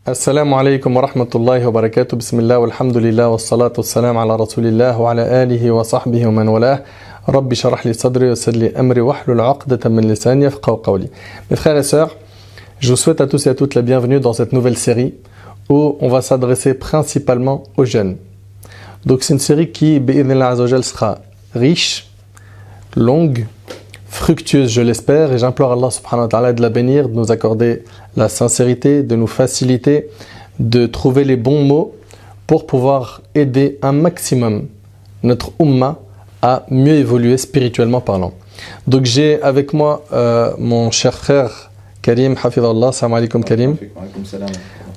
Assalamu alaikum wa rahmatullahi wa barakatuh. Bismillah walhamdulillah wa salatu wa salam ala rasulillah wa ala alihi wa sahbihi wa man walah. Rabbi sharah li sadri wa yassir li amri wahlul 'uqdatan min lisani yafqahu qawli. Mes frères et sœurs, je vous souhaite à tous et à toutes la bienvenue dans cette nouvelle série où on va s'adresser principalement aux jeunes. Donc c'est une série qui, bi'idhnillah azza wa jal, sera riche, longue, fructueuse, je l'espère, et j'implore Allah subhanahu wa ta'ala de la bénir, de nous accorder la sincérité, de nous faciliter, de trouver les bons mots pour pouvoir aider un maximum notre ummah à mieux évoluer spirituellement parlant. Donc j'ai avec moi mon cher frère Karim, hafidhallah, salam alaikum Karim.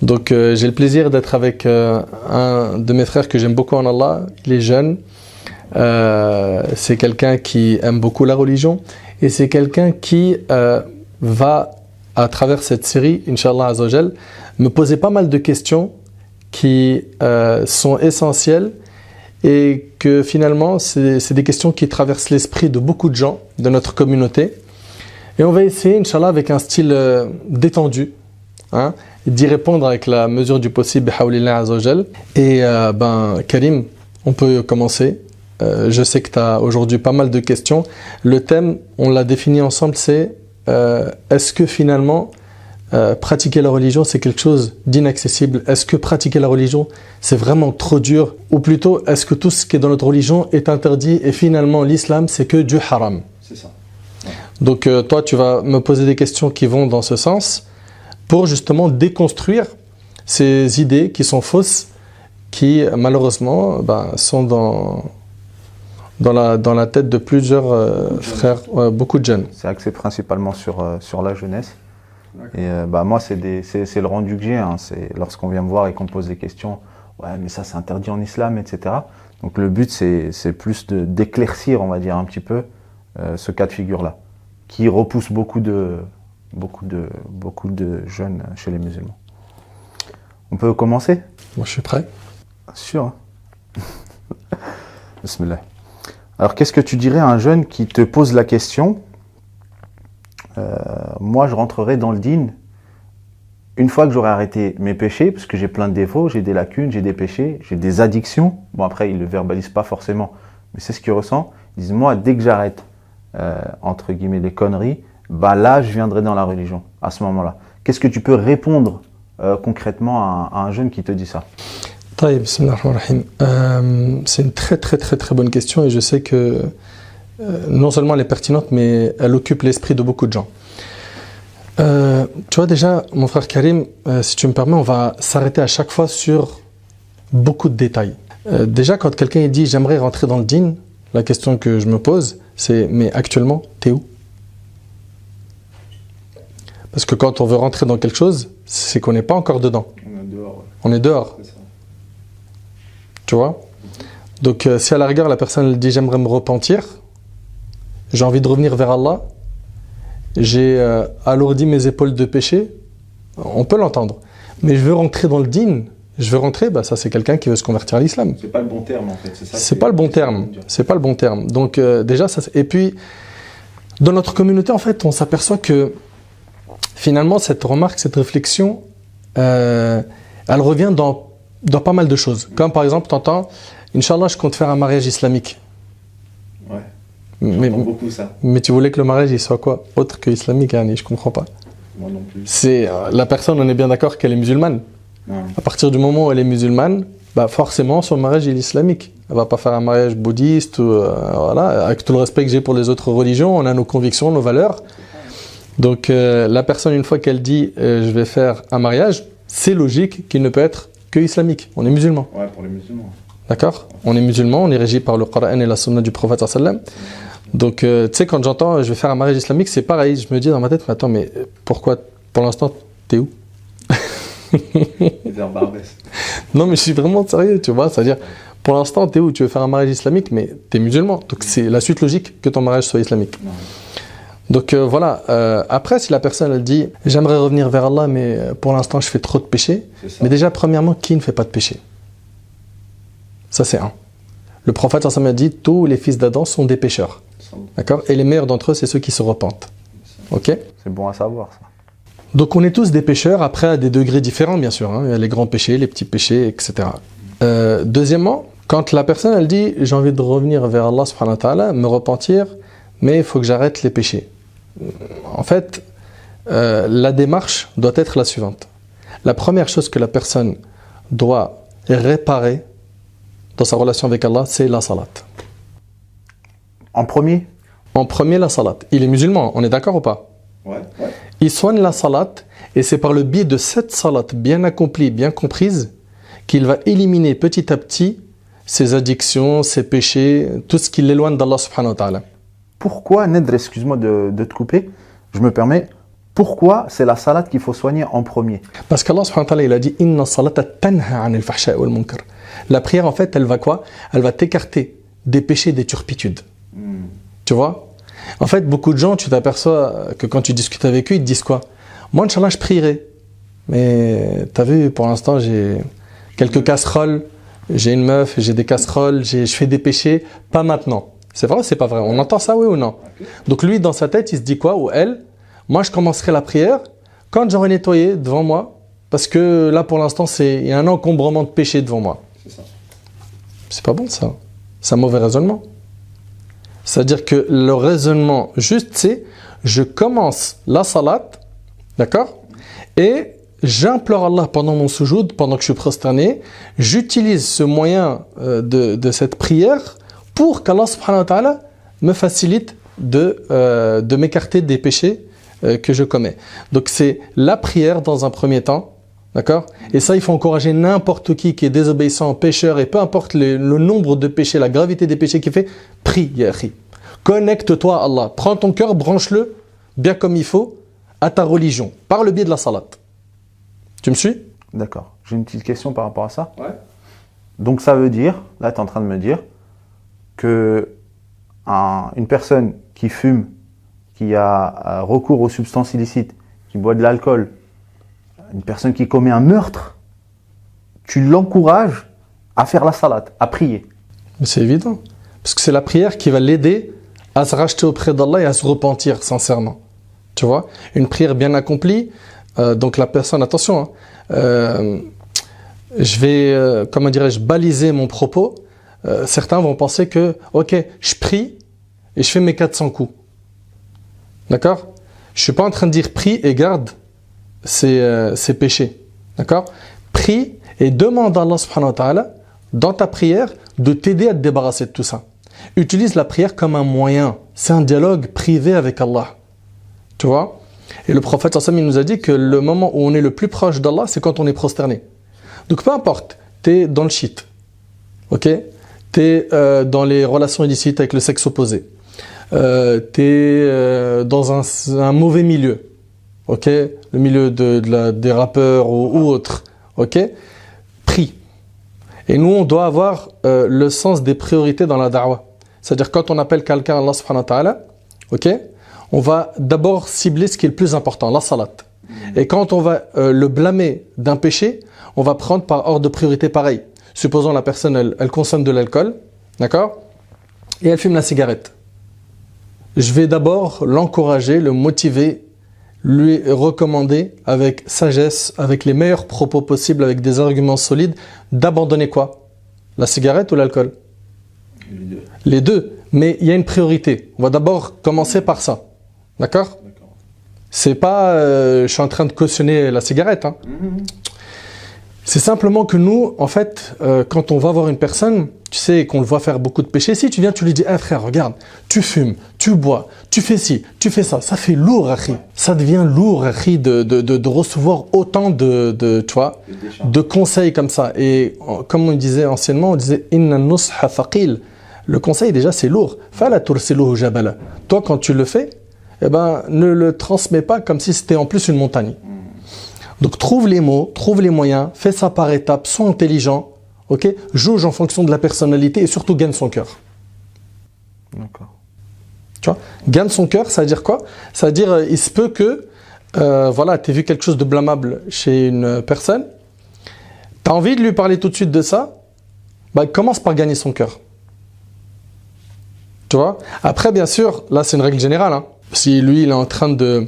Donc j'ai le plaisir d'être avec un de mes frères que j'aime beaucoup en Allah, il est jeune, c'est quelqu'un qui aime beaucoup la religion et c'est quelqu'un qui va, à travers cette série, Inch'Allah Azzawajal, me poser pas mal de questions qui sont essentielles et que finalement, c'est des questions qui traversent l'esprit de beaucoup de gens de notre communauté. Et on va essayer, Inch'Allah, avec un style détendu, d'y répondre avec la mesure du possible, bihawlillah Azzawajal. Et Karim, on peut commencer. Je sais que tu as aujourd'hui pas mal de questions. Le thème, on l'a défini ensemble, c'est est-ce que finalement pratiquer la religion c'est quelque chose d'inaccessible? Est-ce que pratiquer la religion c'est vraiment trop dur? Ou plutôt, est-ce que tout ce qui est dans notre religion est interdit et finalement l'islam c'est que du haram? C'est ça. Ouais. Donc toi tu vas me poser des questions qui vont dans ce sens pour justement déconstruire ces idées qui sont fausses, qui malheureusement sont dans la tête de plusieurs frères, beaucoup de jeunes. C'est axé principalement sur la jeunesse. Et moi, c'est le rendu que j'ai. C'est lorsqu'on vient me voir et qu'on me pose des questions, ouais, mais ça c'est interdit en islam, etc. Donc le but, c'est plus d'éclaircir, on va dire, un petit peu ce cas de figure-là, qui repousse beaucoup de jeunes chez les musulmans. On peut commencer? Moi, je suis prêt. Sûr. Bismillah. Alors, qu'est-ce que tu dirais à un jeune qui te pose la question? Moi, je rentrerai dans le dîn une fois que j'aurai arrêté mes péchés, parce que j'ai plein de défauts, j'ai des lacunes, j'ai des péchés, j'ai des addictions. Bon, après, ils ne le verbalisent pas forcément, mais c'est ce qu'ils ressentent. Ils disent, moi, dès que j'arrête, entre guillemets, les conneries, là, je viendrai dans la religion, à ce moment-là. Qu'est-ce que tu peux répondre concrètement à un jeune qui te dit ça? C'est une très très très très bonne question et je sais que non seulement elle est pertinente mais elle occupe l'esprit de beaucoup de gens. Tu vois déjà mon frère Karim, si tu me permets, on va s'arrêter à chaque fois sur beaucoup de détails. Déjà quand quelqu'un dit j'aimerais rentrer dans le dîn, la question que je me pose c'est mais actuellement t'es où? Parce que quand on veut rentrer dans quelque chose, c'est qu'on n'est pas encore dedans. On est dehors. Ouais. On est dehors. Tu vois? Donc si à la rigueur la personne elle dit j'aimerais me repentir, j'ai envie de revenir vers Allah, j'ai alourdi mes épaules de péché, on peut l'entendre. Mais je veux rentrer dans le dîn, je veux rentrer, ça c'est quelqu'un qui veut se convertir à l'islam. C'est pas le bon terme en fait, c'est ça. C'est pas le bon terme, c'est pas le bon terme. Donc déjà ça. Et puis dans notre communauté en fait, on s'aperçoit que finalement cette remarque, cette réflexion, elle revient dans pas mal de choses. Comme par exemple, tu entends, Inch'Allah, je compte faire un mariage islamique. Ouais. J'entends beaucoup ça. Mais tu voulais que le mariage il soit quoi? Autre que islamique, je comprends pas. Moi non plus. C'est la personne, on est bien d'accord qu'elle est musulmane. Ouais. À partir du moment où elle est musulmane, forcément son mariage il est islamique. Elle va pas faire un mariage bouddhiste ou voilà. Avec tout le respect que j'ai pour les autres religions, on a nos convictions, nos valeurs. Donc la personne, une fois qu'elle dit je vais faire un mariage, c'est logique qu'il ne peut être que islamique. On est musulman. Ouais, pour les musulmans. D'accord? On est musulman, on est régi par le Coran et la Sunna du prophète sallam. Donc, tu sais, quand j'entends je vais faire un mariage islamique, c'est pareil. Je me dis dans ma tête, mais attends, mais pourquoi pour l'instant, t'es où? Non, mais je suis vraiment sérieux, tu vois. C'est-à-dire, pour l'instant, t'es où? Tu veux faire un mariage islamique, mais t'es musulman. Donc, c'est la suite logique que ton mariage soit islamique. Ouais. Donc, voilà. Après, si la personne, elle dit j'aimerais revenir vers Allah, mais pour l'instant, je fais trop de péchés. Mais déjà, premièrement, qui ne fait pas de péché? Ça, c'est un. Le prophète a dit tous les fils d'Adam sont des pécheurs. D'accord? Et les meilleurs d'entre eux, c'est ceux qui se repentent. Ok? C'est bon à savoir ça. Donc on est tous des pécheurs, après à des degrés différents bien sûr, hein. Il y a les grands péchés, les petits péchés, etc. Deuxièmement, quand la personne elle dit j'ai envie de revenir vers Allah subhanahu wa ta'ala, me repentir, mais il faut que j'arrête les péchés. En fait, la démarche doit être la suivante. La première chose que la personne doit réparer dans sa relation avec Allah, c'est la salat. En premier? En premier, la salat. Il est musulman, on est d'accord ou pas? Ouais. Il soigne la salat et c'est par le biais de cette salat bien accomplie, bien comprise, qu'il va éliminer petit à petit ses addictions, ses péchés, tout ce qui l'éloigne d'Allah subhanahu wa ta'ala. Pourquoi, Nedr, excuse-moi de te couper, je me permets, pourquoi c'est la salat qu'il faut soigner en premier? Parce qu'Allah subhanahu wa ta'ala il a dit Inna salata tanha anil fahsha'i wal munkar. La prière en fait elle va quoi? Elle va t'écarter des péchés, des turpitudes. Tu vois? En fait beaucoup de gens tu t'aperçois que quand tu discutes avec eux ils te disent quoi? Moi Inch'Allah je prierai. Mais t'as vu pour l'instant j'ai quelques casseroles, j'ai une meuf, j'ai des casseroles, je fais des péchés, pas maintenant. C'est vrai ou c'est pas vrai? On entend ça oui ou non? Donc lui dans sa tête il se dit quoi? Ou elle? Moi, je commencerai la prière quand j'aurai nettoyé devant moi, parce que là, pour l'instant, il y a un encombrement de péché devant moi. C'est ça. C'est pas bon, ça. C'est un mauvais raisonnement. C'est-à-dire que le raisonnement juste, c'est je commence la salat, d'accord? Et j'implore Allah pendant mon soujoud, pendant que je suis prosterné, j'utilise ce moyen de cette prière pour qu'Allah subhanahu wa ta'ala me facilite de m'écarter des péchés que je commets. Donc c'est la prière dans un premier temps, d'accord? Et ça, il faut encourager n'importe qui est désobéissant, pécheur, et peu importe le nombre de péchés, la gravité des péchés qu'il fait, prie, ya akhi. Connecte-toi à Allah. Prends ton cœur, branche-le bien comme il faut à ta religion, par le biais de la salat. Tu me suis? D'accord. J'ai une petite question par rapport à ça. Ouais. Donc ça veut dire, là tu es en train de me dire, que une personne qui fume, qui a recours aux substances illicites, qui boit de l'alcool, une personne qui commet un meurtre, tu l'encourages à faire la salat, à prier. Mais c'est évident. Parce que c'est la prière qui va l'aider à se racheter auprès d'Allah et à se repentir sincèrement. Tu vois? Une prière bien accomplie, donc la personne, attention, hein, je vais, comment dirais-je, baliser mon propos. Certains vont penser que, ok, je prie et je fais mes 400 coups. D'accord? Je ne suis pas en train de dire prie et garde ses péchés. D'accord? Prie et demande à Allah subhanahu wa ta'ala, dans ta prière, de t'aider à te débarrasser de tout ça. Utilise la prière comme un moyen. C'est un dialogue privé avec Allah. Tu vois? Et le prophète sallallahu alayhi wa sallam, il nous a dit que le moment où on est le plus proche d'Allah, c'est quand on est prosterné. Donc peu importe, tu es dans le shit. Ok? Tu es dans les relations illicites avec le sexe opposé. Tu es dans un mauvais milieu. Ok? Le milieu des rappeurs ou autres. Ok? Prie. Et nous, on doit avoir le sens des priorités dans la da'wah. C'est-à-dire quand on appelle quelqu'un à Allah subhanahu wa ta'ala, ok? On va d'abord cibler ce qui est le plus important, la salat. Et quand on va le blâmer d'un péché, on va prendre par ordre de priorité pareil. Supposons la personne, elle consomme de l'alcool, d'accord? Et elle fume la cigarette. Je vais d'abord l'encourager, le motiver, lui recommander avec sagesse, avec les meilleurs propos possibles, avec des arguments solides, d'abandonner quoi? La cigarette ou l'alcool? Les deux. Les deux. Mais il y a une priorité. On va d'abord commencer par ça. D'accord? C'est pas je suis en train de cautionner la cigarette. Hein. C'est simplement que nous, en fait, quand on va voir une personne, tu sais, qu'on le voit faire beaucoup de péchés, si tu viens, tu lui dis, hey, frère, regarde, tu fumes, tu bois, tu fais ci, tu fais ça, ça fait lourd, akhi. Ça devient lourd, akhi, de recevoir autant tu vois, de conseils comme ça. Et comme on disait anciennement, on disait, inna nusha thaqil. Le conseil, déjà, c'est lourd. Fala tursiluhu jabala. Toi, quand tu le fais, eh ben, ne le transmets pas comme si c'était en plus une montagne. Donc, trouve les mots, trouve les moyens, fais ça par étapes, sois intelligent, ok? Jauge en fonction de la personnalité et surtout gagne son cœur. D'accord. Tu vois? Gagne son cœur, ça veut dire quoi? Ça veut dire, il se peut que, voilà, tu as vu quelque chose de blâmable chez une personne, tu as envie de lui parler tout de suite de ça, bah, commence par gagner son cœur. Tu vois? Après, bien sûr, là, c'est une règle générale. Hein. Si lui, il est en train de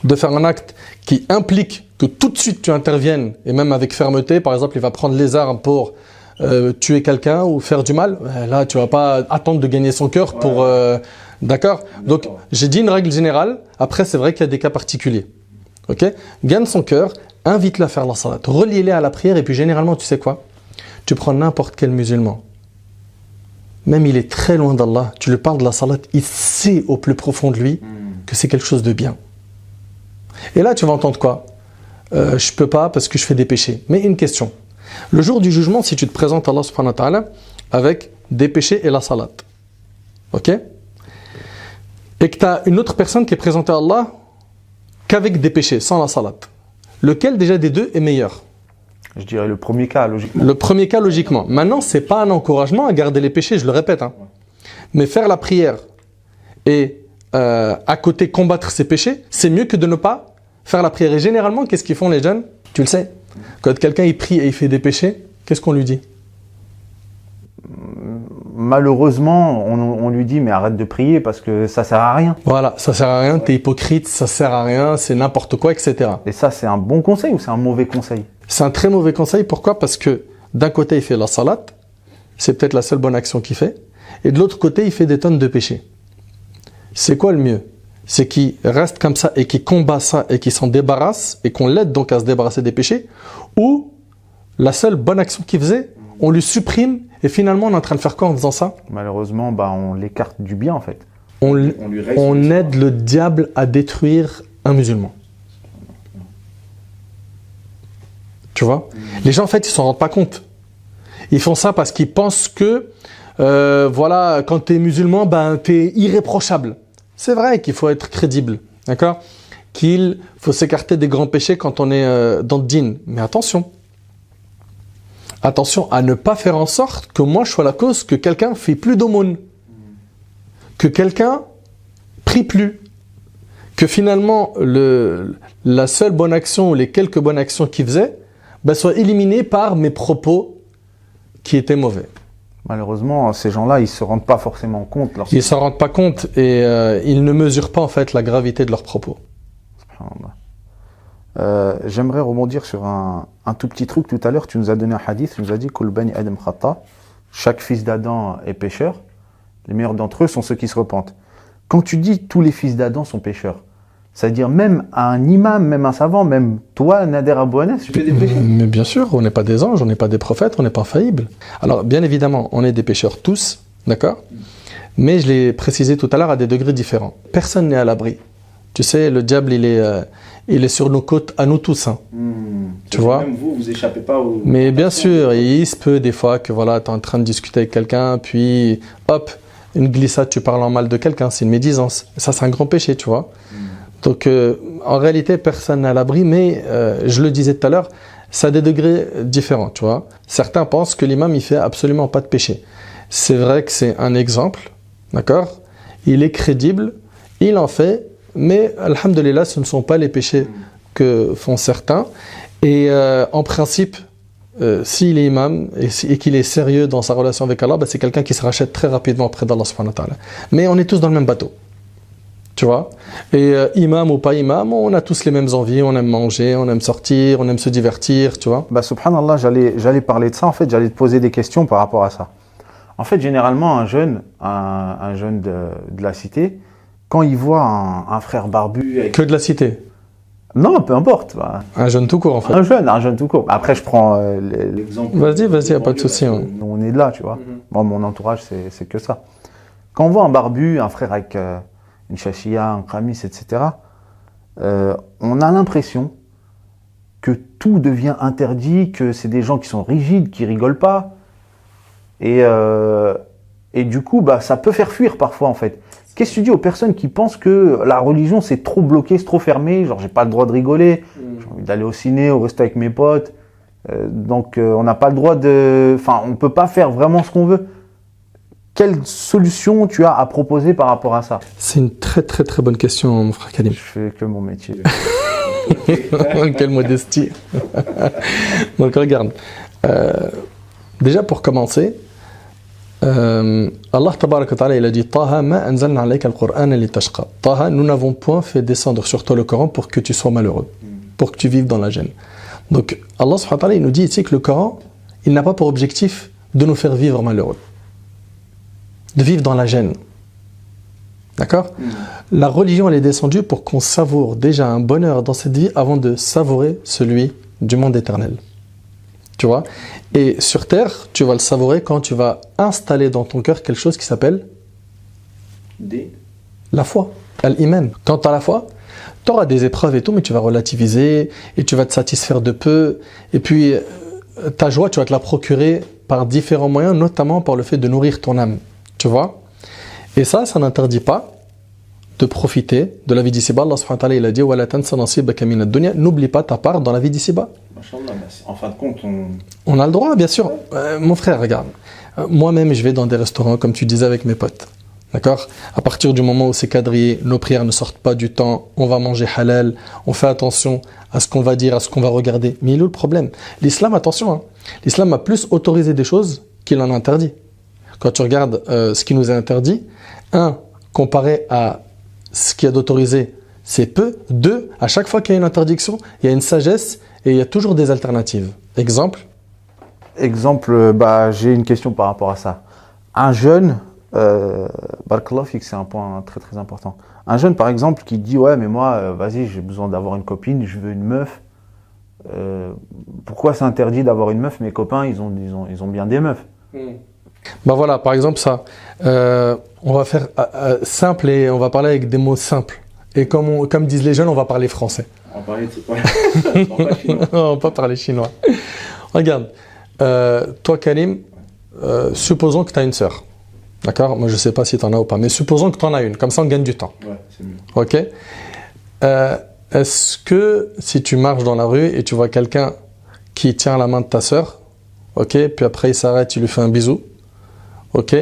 de faire un acte qui implique que tout de suite tu interviennes, et même avec fermeté, par exemple, il va prendre les armes pour tuer quelqu'un ou faire du mal, là, tu vas pas attendre de gagner son cœur pour... d'accord. Donc, j'ai dit une règle générale. Après, c'est vrai qu'il y a des cas particuliers. Ok. Gagne son cœur, invite-le à faire la salat, relie-les à la prière, et puis généralement, tu sais quoi? Tu prends n'importe quel musulman. Même il est très loin d'Allah, tu lui parles de la salat, il sait au plus profond de lui que c'est quelque chose de bien. Et là, tu vas entendre quoi? Je peux pas parce que je fais des péchés. Mais une question. Le jour du jugement, si tu te présentes à Allah subhanahu wa ta'ala avec des péchés et la salat, ok? Et que tu as une autre personne qui est présentée à Allah qu'avec des péchés, sans la salat. Lequel déjà des deux est meilleur? Je dirais le premier cas, logiquement. Le premier cas, logiquement. Maintenant, ce n'est pas un encouragement à garder les péchés, je le répète. Hein. Mais faire la prière et à côté combattre ses péchés, c'est mieux que de ne pas faire la prière. Et généralement, qu'est-ce qu'ils font les jeunes? Tu le sais. Quand quelqu'un il prie et il fait des péchés, qu'est-ce qu'on lui dit? Malheureusement, on lui dit mais arrête de prier parce que ça sert à rien. Voilà, ça sert à rien, t'es hypocrite, ça sert à rien, c'est n'importe quoi, etc. Et ça, c'est un bon conseil ou c'est un mauvais conseil? C'est un très mauvais conseil. Pourquoi? Parce que d'un côté, il fait la salat, c'est peut-être la seule bonne action qu'il fait, et de l'autre côté, il fait des tonnes de péchés. C'est quoi le mieux? C'est qu'il reste comme ça et qu'il combat ça et qu'il s'en débarrasse et qu'on l'aide donc à se débarrasser des péchés, ou la seule bonne action qu'il faisait, on lui supprime et finalement on est en train de faire quoi en faisant ça? Malheureusement, on l'écarte du bien en fait. On aide le diable à détruire un musulman. Tu vois? Les gens en fait ils s'en rendent pas compte. Ils font ça parce qu'ils pensent que voilà, quand tu es musulman, tu es irréprochable. C'est vrai qu'il faut être crédible, d'accord? Qu'il faut s'écarter des grands péchés quand on est dans le dîn. Mais attention. Attention à ne pas faire en sorte que moi je sois la cause que quelqu'un fait plus d'aumône. Que quelqu'un prie plus. Que finalement la seule bonne action ou les quelques bonnes actions qu'il faisait soient éliminées par mes propos qui étaient mauvais. Malheureusement, ces gens-là, ils ne se rendent pas forcément compte. Ils ne s'en rendent pas compte et ils ne mesurent pas en fait la gravité de leurs propos. J'aimerais rebondir sur un tout petit truc. Tout à l'heure, tu nous as donné un hadith, tu nous as dit Kul bani Adam khata, chaque fils d'Adam est pécheur, les meilleurs d'entre eux sont ceux qui se repentent. Quand tu dis tous les fils d'Adam sont pécheurs, c'est-à-dire même un imam, même un savant, même toi, Nader Abou Anas, tu fais des péchés? Mais bien sûr, on n'est pas des anges, on n'est pas des prophètes, on n'est pas faillibles. Alors, bien évidemment, on est des pécheurs tous, d'accord? Mais je l'ai précisé tout à l'heure à des degrés différents. Personne n'est à l'abri. Tu sais, le diable, il est sur nos côtes à nous tous. Hein. Tu vois? Même vous échappez pas au... Mais bien sûr, il se peut des fois que voilà, tu es en train de discuter avec quelqu'un, puis hop, une glissade, tu parles en mal de quelqu'un, c'est une médisance. Ça, c'est un grand péché, tu vois? Donc, en réalité, personne n'est à l'abri, mais je le disais tout à l'heure, ça a des degrés différents, tu vois. Certains pensent que l'imam, il fait absolument pas de péché. C'est vrai que c'est un exemple, d'accord? Il est crédible, il en fait, mais, alhamdoulilah, ce ne sont pas les péchés que font certains. Et en principe, s'il est imam et qu'il est sérieux dans sa relation avec Allah, c'est quelqu'un qui se rachète très rapidement auprès d'Allah subhanahu wa ta'ala. Mais on est tous dans le même bateau. Tu vois? Et imam ou pas imam, on a tous les mêmes envies, on aime manger, on aime sortir, on aime se divertir, tu vois? Subhanallah, j'allais parler de ça, en fait, j'allais te poser des questions par rapport à ça. En fait, généralement, un jeune de la cité, quand il voit un frère barbu... Avec... Que de la cité? Non, peu importe. Un jeune tout court, en fait. Un jeune tout court. Après, je prends l'exemple... Vas-y, y a pas de souci. Hein. On est de là, tu vois. Moi, mon entourage, c'est que ça. Quand on voit un barbu, un frère avec une chachia, un khamis, etc., on a l'impression que tout devient interdit, que c'est des gens qui sont rigides, qui rigolent pas. Et du coup, ça peut faire fuir parfois, en fait. Qu'est-ce que tu dis aux personnes qui pensent que la religion, c'est trop bloqué, c'est trop fermé, genre j'ai pas le droit de rigoler, j'ai envie d'aller au ciné, au resto avec mes potes, donc on n'a pas le droit de... Enfin, on peut pas faire vraiment ce qu'on veut. Quelle solution tu as à proposer par rapport à ça? C'est une très très très bonne question, mon frère Kalim. Je fais que mon métier. Quelle modestie. Donc regarde, déjà pour commencer, Allah tabarak wa ta'ala, il a dit Taha ma anzalna alayka al-Qur'ana litashqa. Taha, nous n'avons point fait descendre sur toi le Coran pour que tu sois malheureux, pour que tu vives dans la gêne. Donc Allah subhanahu wa ta'ala, il nous dit ici que le Coran, il n'a pas pour objectif de nous faire vivre malheureux, de vivre dans la gêne. D'accord? La religion, elle est descendue pour qu'on savoure déjà un bonheur dans cette vie avant de savourer celui du monde éternel. Tu vois? Et sur terre, tu vas le savourer quand tu vas installer dans ton cœur quelque chose qui s'appelle la foi, al-iman. Quant à la foi, tu auras des épreuves et tout, mais tu vas relativiser et tu vas te satisfaire de peu. Et puis, ta joie, tu vas te la procurer par différents moyens, notamment par le fait de nourrir ton âme. Tu vois? Et ça n'interdit pas de profiter de la vie d'ici-bas. Allah subhanahu wa ta'ala, il a dit وَلَا تَنْسَ نَصِيبَكَ مِنَ الدُّنْيا. N'oublie pas ta part dans la vie d'ici-bas. En fin de compte, on a le droit, bien sûr. Mon frère, regarde. Moi-même, je vais dans des restaurants, comme tu disais, avec mes potes. D'accord? À partir du moment où c'est quadrillé, nos prières ne sortent pas du temps, on va manger halal, on fait attention à ce qu'on va dire, à ce qu'on va regarder. Mais il est où le problème? L'islam, attention, hein, l'islam a plus autorisé des choses qu'il en a interdit. Quand tu regardes ce qui nous est interdit, comparé à ce qu'il y a d'autorisé, c'est peu. 2, à chaque fois qu'il y a une interdiction, il y a une sagesse et il y a toujours des alternatives. Exemple, j'ai une question par rapport à ça. Un jeune, Barakallahu fik, c'est un point très très important. Un jeune par exemple qui dit ouais mais moi vas-y j'ai besoin d'avoir une copine, je veux une meuf. Pourquoi c'est interdit d'avoir une meuf? Mes copains ils ont bien des meufs. Bah voilà, par exemple ça. On va faire simple et on va parler avec des mots simples. Et comme disent les jeunes, on va parler français. On va parler chinois. On va pas parler chinois. Regarde, toi Karim, supposons que tu as une sœur. D'accord? Moi je sais pas si tu en as ou pas, mais supposons que tu en as une. Comme ça on gagne du temps. Ouais, c'est mieux. Ok? Est-ce que si tu marches dans la rue et tu vois quelqu'un qui tient la main de ta sœur, ok, puis après il s'arrête, il lui fait un bisou, ok,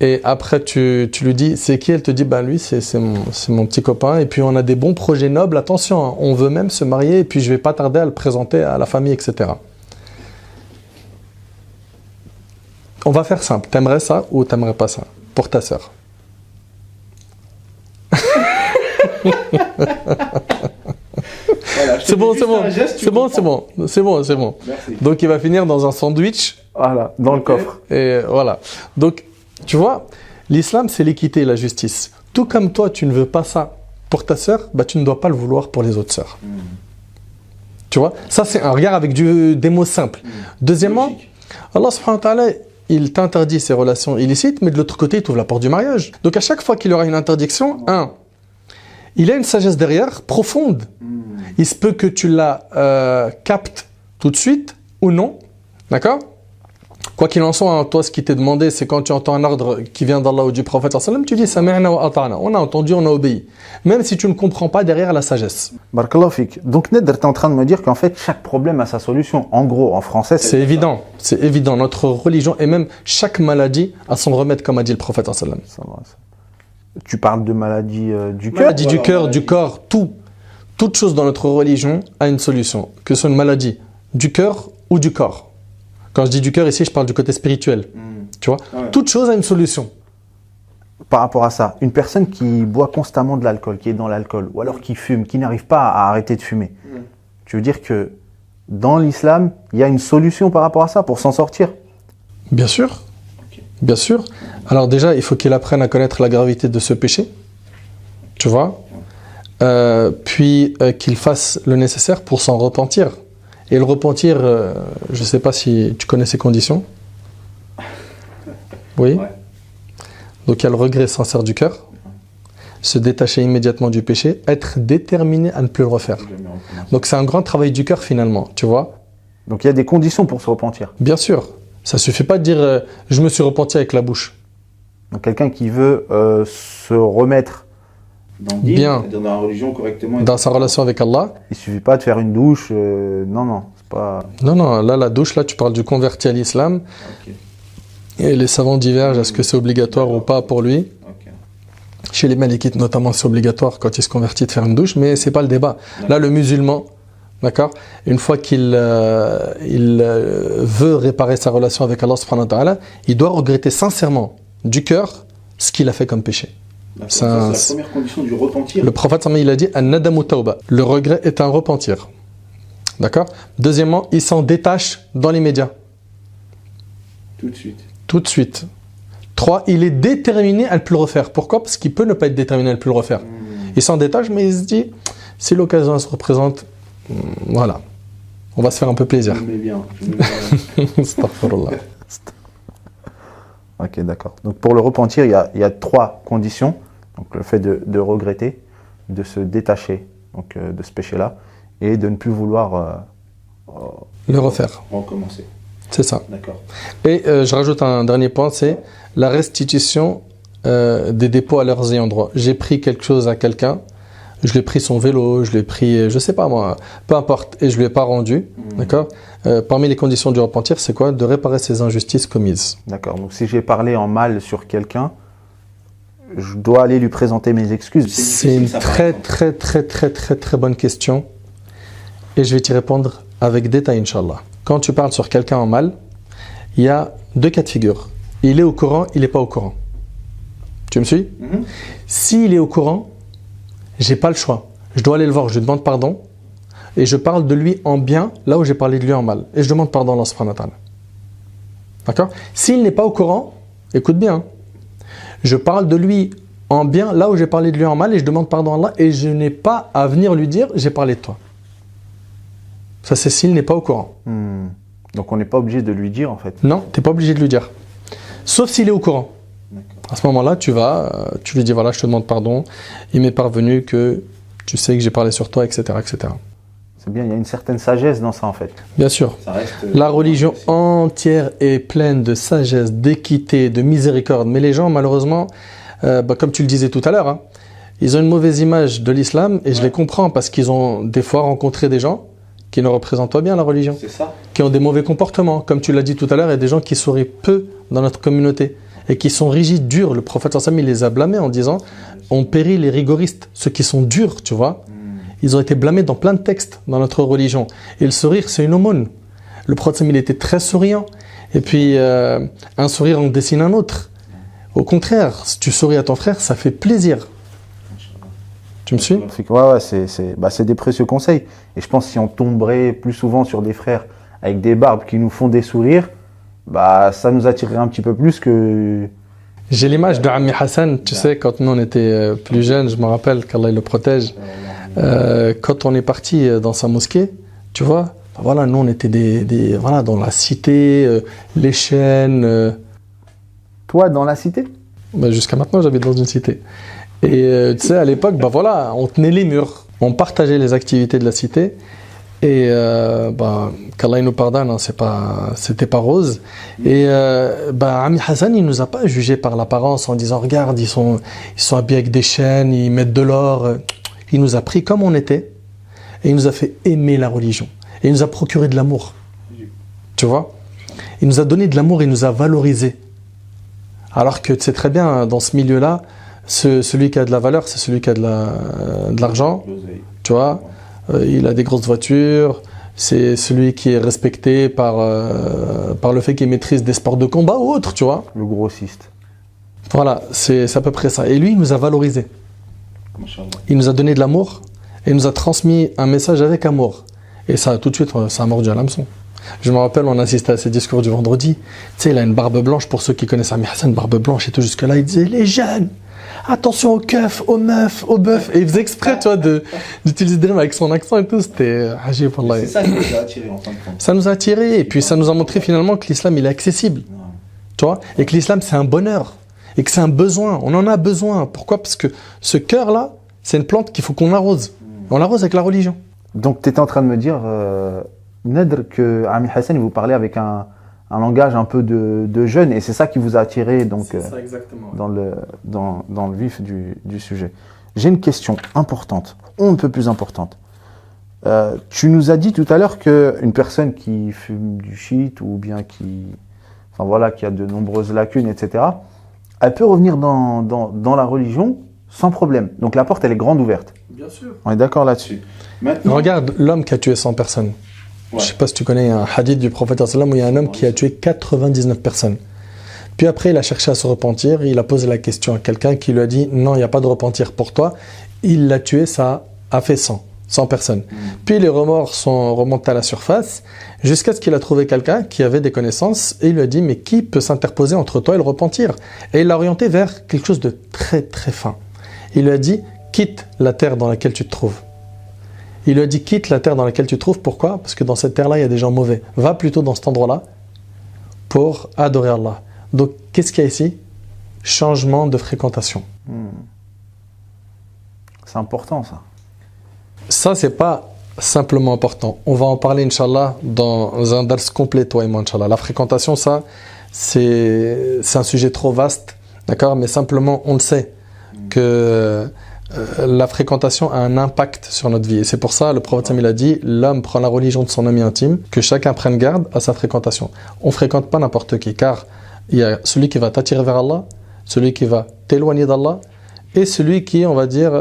et après tu lui dis c'est qui? Elle te dit bah lui c'est mon petit copain et puis on a des bons projets nobles, attention, hein, on veut même se marier et puis je vais pas tarder à le présenter à la famille, etc. On va faire simple, t'aimerais ça ou t'aimerais pas ça pour ta sœur? Voilà, c'est bon. Merci. Donc il va finir dans un sandwich. Voilà, dans le coffre. Et voilà. Donc, tu vois, l'islam, c'est l'équité et la justice. Tout comme toi, tu ne veux pas ça pour ta sœur, bah, tu ne dois pas le vouloir pour les autres sœurs. Tu vois, ça, c'est un regard avec des mots simples. Deuxièmement, Allah subhanahu wa ta'ala, il t'interdit ces relations illicites, mais de l'autre côté, il t'ouvre la porte du mariage. Donc, à chaque fois qu'il y aura une interdiction, il y a une sagesse derrière, profonde. Il se peut que tu la captes tout de suite ou non. D'accord? Quoi qu'il en soit, hein, toi, ce qui t'est demandé, c'est quand tu entends un ordre qui vient d'Allah ou du prophète, tu dis Sami'na wa ata'na. On a entendu, on a obéi. Même si tu ne comprends pas derrière la sagesse. Barakallahu fik. Donc, Nedr, tu es en train de me dire qu'en fait, chaque problème a sa solution. En gros, en français, c'est évident. C'est évident. Notre religion, et même chaque maladie a son remède, comme a dit le prophète. Tu parles de maladie du cœur? Maladie du cœur, du corps, tout. Toute chose dans notre religion a une solution. Que ce soit une maladie du cœur ou du corps. Quand je dis du cœur ici, je parle du côté spirituel. Tu vois, toute chose a une solution. Par rapport à ça, une personne qui boit constamment de l'alcool, qui est dans l'alcool, ou alors qui fume, qui n'arrive pas à arrêter de fumer, tu veux dire que dans l'islam, il y a une solution par rapport à ça pour s'en sortir? Bien sûr. Bien sûr. Alors déjà, il faut qu'il apprenne à connaître la gravité de ce péché. Tu vois, puis qu'il fasse le nécessaire pour s'en repentir. Et le repentir, je ne sais pas si tu connais ces conditions. Oui. Ouais. Donc il y a le regret sincère du cœur, se détacher immédiatement du péché, être déterminé à ne plus le refaire. Donc c'est un grand travail du cœur finalement, tu vois. Donc il y a des conditions pour se repentir. Bien sûr. Ça ne suffit pas de dire je me suis repenti avec la bouche. Donc quelqu'un qui veut se remettre bien dans la religion correctement, dans sa relation avec Allah. Il suffit pas de faire une douche. Non, c'est pas. Non, là la douche, là tu parles du converti à l'islam. Okay. Et les savants divergent, est-ce que c'est obligatoire ou pas pour lui. Okay. Chez les malikites notamment, c'est obligatoire quand il se convertit de faire une douche, mais c'est pas le débat. Là le musulman, d'accord, une fois qu'il veut réparer sa relation avec Allah subhanahu wa ta'ala, il doit regretter sincèrement, du cœur, ce qu'il a fait comme péché. C'est la première condition du repentir. Le prophète il a dit An-nadamu tawba. Le regret est un repentir. D'accord. Deuxièmement, il s'en détache dans l'immédiat. Tout de suite. Tout de suite. 3, il est déterminé à ne plus le refaire. Pourquoi? Parce qu'il peut ne pas être déterminé à ne plus le refaire. Il s'en détache, mais il se dit, si l'occasion se représente, voilà, on va se faire un peu plaisir. Je me mets bien. Astaghfirullah. Ok, d'accord. Donc pour le repentir, il y a 3 conditions. Donc le fait de regretter, de se détacher donc, de ce péché-là, et de ne plus vouloir le refaire. Recommencer. C'est ça. D'accord. Et je rajoute un dernier point, c'est la restitution des dépôts à leurs ayants droit. J'ai pris quelque chose à quelqu'un, je lui ai pris son vélo, je lui ai pris, je sais pas moi, peu importe, et je lui ai pas rendu, d'accord. Parmi les conditions du repentir, c'est quoi? De réparer ses injustices commises. D'accord. Donc si j'ai parlé en mal sur quelqu'un, je dois aller lui présenter mes excuses. C'est une très bonne question, et je vais t'y répondre avec détail, Inch'Allah. Quand tu parles sur quelqu'un en mal, il y a 2 cas de figure. Il est au courant, il n'est pas au courant. Tu me suis? S'il est au courant, j'ai pas le choix. Je dois aller le voir, je lui demande pardon, et je parle de lui en bien, là où j'ai parlé de lui en mal. Et je demande pardon à Allah subhanahu wa ta'ala. D'accord? S'il n'est pas au courant, écoute bien, je parle de lui en bien, là où j'ai parlé de lui en mal, et je demande pardon à Allah, et je n'ai pas à venir lui dire, j'ai parlé de toi. Ça, c'est s'il n'est pas au courant. Donc on n'est pas obligé de lui dire en fait. Non, tu n'es pas obligé de lui dire. Sauf s'il est au courant. À ce moment-là, tu lui dis, voilà, je te demande pardon, il m'est parvenu que tu sais que j'ai parlé sur toi, etc. etc. C'est bien, il y a une certaine sagesse dans ça en fait. Bien sûr. Ça reste, la religion entière est pleine de sagesse, d'équité, de miséricorde. Mais les gens, malheureusement, comme tu le disais tout à l'heure, hein, ils ont une mauvaise image de l'islam, et je les comprends parce qu'ils ont des fois rencontré des gens qui ne représentent pas bien la religion, qui ont des mauvais comportements. Comme tu l'as dit tout à l'heure, il y a des gens qui sourient peu dans notre communauté et qui sont rigides, durs. Le prophète sallallahu alayhi wa sallam, il les a blâmés en disant « On périt les rigoristes », ceux qui sont durs, tu vois. Ils ont été blâmés dans plein de textes dans notre religion. Et le sourire, c'est une aumône. Le prophète sallallahu alayhi wa sallam, il était très souriant. Et puis, un sourire en dessine un autre. Au contraire, si tu souris à ton frère, ça fait plaisir. Tu me suis? Ouais, c'est des précieux conseils. Et je pense que si on tomberait plus souvent sur des frères avec des barbes qui nous font des sourires, ça nous attirerait un petit peu plus que... J'ai l'image de Ami Hassan, tu sais, quand nous on était plus jeunes, je me rappelle qu'Allah le protège, quand on est parti dans sa mosquée, tu vois, voilà, nous on était voilà, dans la cité, les chaînes. Toi, dans la cité? Jusqu'à maintenant, j'habite dans une cité. Et tu sais, à l'époque, voilà, on tenait les murs, on partageait les activités de la cité. Et qu'Allah nous pardonne, hein, c'était pas rose. Et Ami Hassan, il nous a pas jugé par l'apparence en disant regarde, ils sont habillés avec des chaînes, ils mettent de l'or. Il nous a pris comme on était et il nous a fait aimer la religion. Et il nous a procuré de l'amour. Tu vois? Il nous a donné de l'amour, il nous a valorisé. Alors que tu sais très bien, dans ce milieu-là, celui qui a de la valeur, c'est celui qui a de l'argent. Tu vois? Il a des grosses voitures, c'est celui qui est respecté par le fait qu'il maîtrise des sports de combat ou autres, tu vois. Le grossiste. Voilà, c'est à peu près ça. Et lui, il nous a valorisé. Il nous a donné de l'amour et il nous a transmis un message avec amour. Et ça, tout de suite, ça a mordu à l'hameçon. Je me rappelle, on assistait à ses discours du vendredi. Tu sais, il a une barbe blanche, pour ceux qui connaissent Ami Hassan, une barbe blanche et tout jusque-là. Il disait, les jeunes, attention aux keufs, aux meufs, aux bœufs. Et il faisait exprès, tu vois, d'utiliser des rimes avec son accent et tout. C'était ajib, wallah. C'est ça qui nous a attirés, en fin de compte. Ça nous a attirés. Et puis, ça nous a montré finalement que l'islam, il est accessible. Tu vois, et que l'islam, c'est un bonheur. Et que c'est un besoin. On en a besoin. Pourquoi? Parce que ce cœur-là, c'est une plante qu'il faut qu'on arrose. On l'arrose avec la religion. Donc, tu étais en train de me dire, Nadr, que Ami Hassan, il vous parlait avec un langage un peu de jeune, et c'est ça qui vous a attiré donc, ça, exactement, dans le vif du sujet. J'ai une question importante, un peu plus importante. Tu nous as dit tout à l'heure qu'une personne qui fume du shit ou bien qui a de nombreuses lacunes, etc., elle peut revenir dans la religion sans problème. Donc la porte, elle est grande ouverte. Bien sûr. On est d'accord là-dessus. Maintenant, Regarde l'homme qui a tué 100 personnes. Ouais. Je sais pas si tu connais un hadith du prophète sallam où il y a un homme qui a tué 99 personnes. Puis après, il a cherché à se repentir. Il a posé la question à quelqu'un qui lui a dit non, il n'y a pas de repentir pour toi. Il l'a tué, ça a fait 100 personnes. Puis les remords sont remontés à la surface jusqu'à ce qu'il a trouvé quelqu'un qui avait des connaissances et il lui a dit mais qui peut s'interposer entre toi et le repentir? Et il l'a orienté vers quelque chose de très très fin. Il lui a dit quitte la terre dans laquelle tu te trouves. Il lui a dit quitte la terre dans laquelle tu te trouves. Pourquoi? Parce que dans cette terre-là, il y a des gens mauvais. Va plutôt dans cet endroit-là pour adorer Allah. Donc, qu'est-ce qu'il y a ici? Changement de fréquentation. c'est important ça. Ça, c'est pas simplement important. On va en parler, Inch'Allah, dans un dars complet, toi et moi, Inch'Allah. La fréquentation, ça, c'est un sujet trop vaste, d'accord? Mais simplement, on le sait, que la fréquentation a un impact sur notre vie. Et c'est pour ça, le prophète il a dit, l'homme prend la religion de son ami intime, que chacun prenne garde à sa fréquentation. On ne fréquente pas n'importe qui, car il y a celui qui va t'attirer vers Allah, celui qui va t'éloigner d'Allah, et celui qui, on va dire,